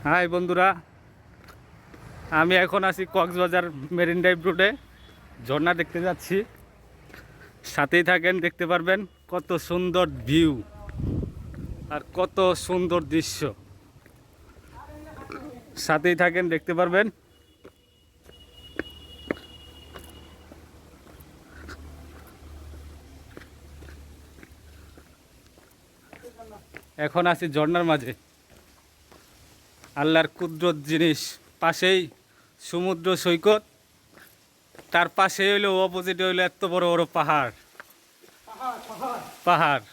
High বন্ধুরা, আমি এখন আছি কক্সবাজার মেরিন ড্রাইভ রোডে। ঝর্ণা দেখতে যাচ্ছি, সাথেই থাকেন, দেখতে পারবেন কত সুন্দর ভিউ আর কত সুন্দর দৃশ্য। সাথেই থাকেন, দেখতে পারবেন। এখন আছি ঝর্ণার মাঝে, আল্লাহর কুদরত জিনিস। পাশেই সমুদ্র সৈকত, তার পাশে হইলো অপোজিটে হইলো এত বড় বড় পাহাড়। পাহাড়,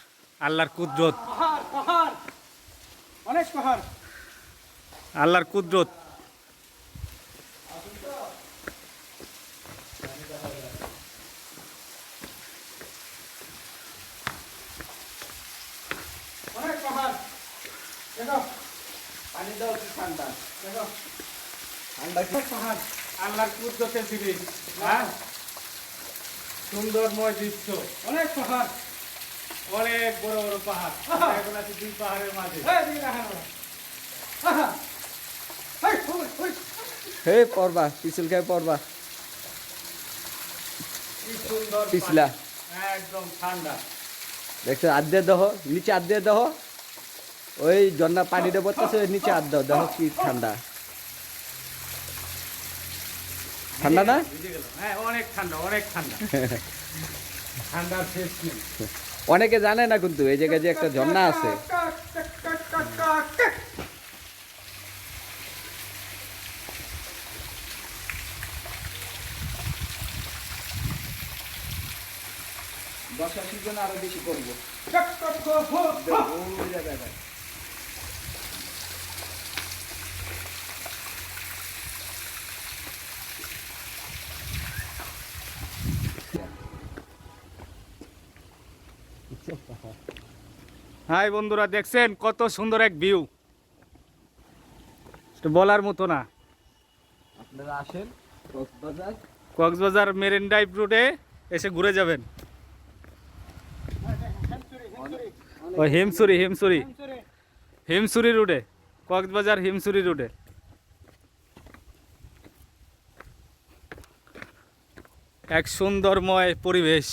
আল্লাহর কুদরত, অনেক পাহাড়। আল্লাহর কুদরত। অনেক পাহাড়। দেখো পানিটাও কি ঠান্ডা। দেখো ঠান্ডা কি পাহাড়। আল্লাহর কুদরতের জিনিস। হ্যাঁ, সুন্দরময় দৃশ্য, অনেক পাহাড়। অনেক বড় বড় পাহাড়। এখন আছি দুই পাহাড়ের মাঝে। হে পড়বা পিছল খায় পড়বা কি সুন্দর পিছলা পানি, একদম ঠান্ডা। দেখছো হাত দিয়ে দেহ নিচে হাত দিয়ে দেহ ওই ঝর্ণা পানিটা পড়তেছে নিচে হাত দাও দেখো কি ঠান্ডা ঠান্ডা না ভিজে গেল। হ্যাঁ, অনেক ঠান্ডা, অনেক ঠান্ডা। ঠান্ডার শেষ নেই। অনেকে জানে না কিন্তু এই জায়গায় যে একটা ঝর্ণা আছে। বর্ষা সিজন আরো বেশি করবো। হাই বন্ধুরা, দেখছেন কত সুন্দর এক ভিউ, বলার মতো না। আপনারা আসেন কক্সবাজার কক্সবাজার মেরিন ড্রাইভ রোডে এসে ঘুরে যাবেন। ও হিমসুরি, হিমসুরি, হিমসুরি রোডে, কক্সবাজার হিমসুরি রোডে। এক সুন্দরময় পরিবেশ।